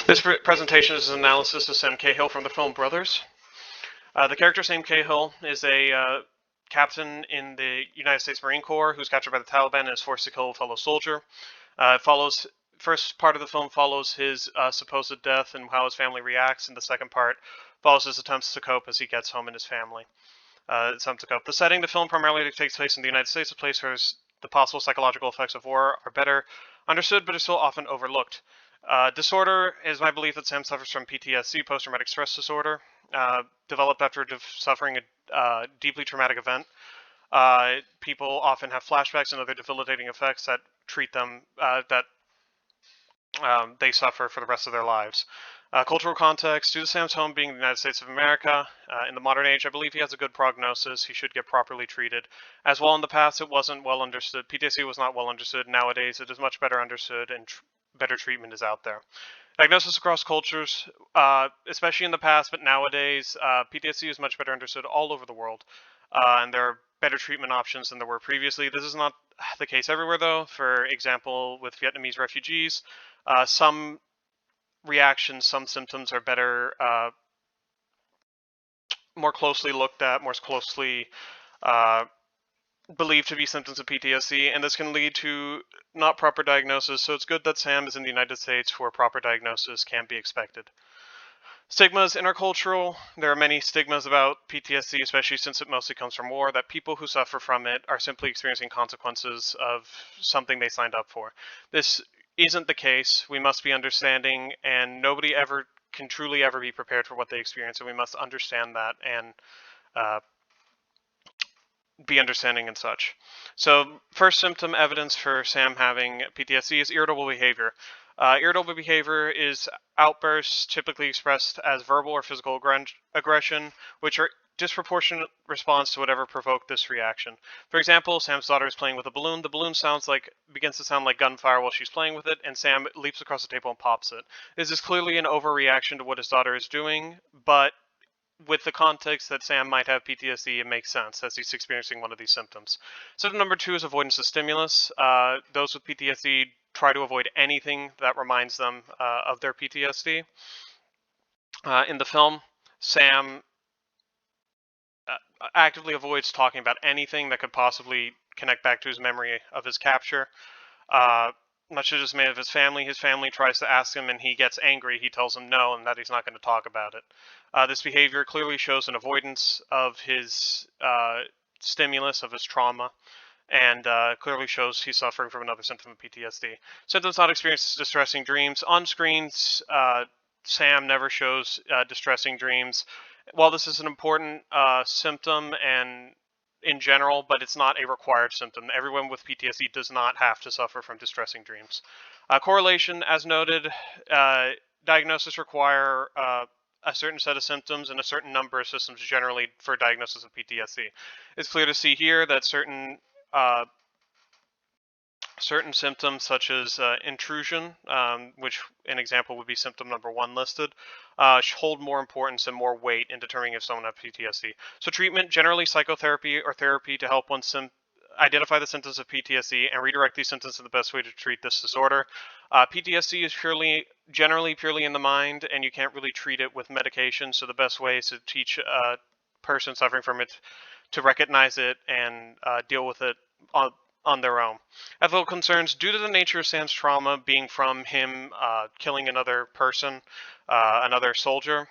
This presentation is an analysis of Sam Cahill from the film Brothers. The character Sam Cahill is a captain in the United States Marine Corps who's captured by the Taliban and is forced to kill a fellow soldier. First part of the film follows his supposed death and how his family reacts, and the second part follows his attempts to cope as he gets home and his family. The setting, the film primarily takes place in the United States, a place where the possible psychological effects of war are better understood, but are still often overlooked. Disorder is my belief that Sam suffers from PTSD, post-traumatic stress disorder, developed after suffering a deeply traumatic event. People often have flashbacks and other debilitating effects that treat them that they suffer for the rest of their lives. Cultural context, due to Sam's home being the United States of America, in the modern age, I believe he has a good prognosis. He should get properly treated. As well, in the past, it wasn't well understood. PTSD was not well understood. Nowadays, it is much better understood, and better treatment is out there. Diagnosis across cultures, especially in the past, but nowadays, PTSD is much better understood all over the world, and there are better treatment options than there were previously. This is not the case everywhere, though. For example, with Vietnamese refugees, some reactions, some symptoms are better, more closely looked at, more closely uh, believed to be symptoms of PTSD, and this can lead to not proper diagnosis. So it's good that Sam is in the United States where proper diagnosis can be expected. Stigmas, intercultural. There are many stigmas about PTSD, especially since it mostly comes from war, that people who suffer from it are simply experiencing consequences of something they signed up for. This isn't the case. We must be understanding, and nobody ever can truly ever be prepared for what they experience, and we must understand that and be understanding and such. So, first symptom evidence for Sam having PTSD is irritable behavior. Irritable behavior is outbursts typically expressed as verbal or physical aggression, which are disproportionate response to whatever provoked this reaction. For example, Sam's daughter is playing with a balloon. The balloon begins to sound like gunfire while she's playing with it, and Sam leaps across the table and pops it. This is clearly an overreaction to what his daughter is doing, but with the context that Sam might have PTSD, it makes sense as he's experiencing one of these symptoms. Symptom number 2 is avoidance of stimulus. Those with PTSD try to avoid anything that reminds them of their PTSD. In the film, Sam actively avoids talking about anything that could possibly connect back to his memory of his capture. Much as made of his family tries to ask him and he gets angry. He tells them no and that he's not going to talk about it. This behavior clearly shows an avoidance of his stimulus, of his trauma, and clearly shows he's suffering from another symptom of PTSD. Symptoms not experienced distressing dreams. On screens, Sam never shows distressing dreams. While this is an important symptom and in general, but it's not a required symptom. Everyone with PTSD does not have to suffer from distressing dreams. Correlation, as noted, diagnosis require a certain set of symptoms and a certain number of systems generally for diagnosis of PTSD. It's clear to see here that certain symptoms such as intrusion, which an example would be symptom number 1 listed, hold more importance and more weight in determining if someone has PTSD. So treatment, generally psychotherapy or therapy to help one identify the symptoms of PTSD and redirect these symptoms to the best way to treat this disorder. PTSD is generally purely in the mind, and you can't really treat it with medication, so the best way is to teach a person suffering from it to recognize it and deal with it on their own. Ethical concerns, due to the nature of Sam's trauma being from him killing another person, another soldier,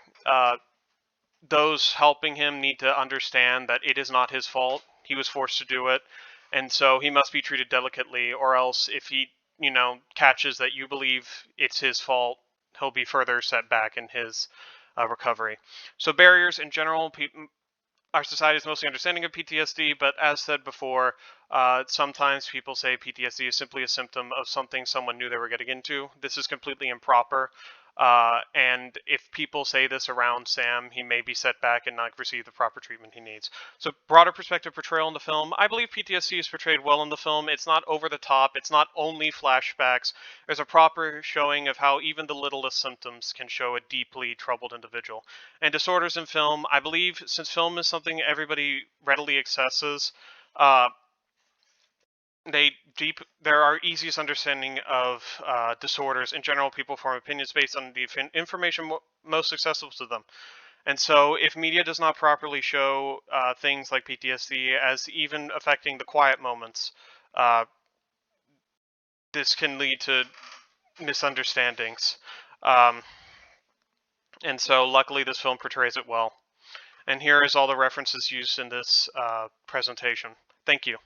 those helping him need to understand that it is not his fault. He was forced to do it, and so he must be treated delicately, or else if he, catches that you believe it's his fault, he'll be further set back in his recovery. So barriers in general, our society is mostly understanding of PTSD, but as said before, sometimes people say PTSD is simply a symptom of something someone knew they were getting into. This is completely improper. And if people say this around Sam, he may be set back and not receive the proper treatment he needs. So broader perspective portrayal in the film. I believe PTSD is portrayed well in the film. It's not over the top. It's not only flashbacks. There's a proper showing of how even the littlest symptoms can show a deeply troubled individual. And disorders in film, I believe since film is something everybody readily accesses, there are easiest understanding of disorders. In general, people form opinions based on the information most accessible to them. And so, if media does not properly show things like PTSD as even affecting the quiet moments, uh, this can lead to misunderstandings. Um, and so, luckily, this film portrays it well. And here is all the references used in this presentation. Thank you.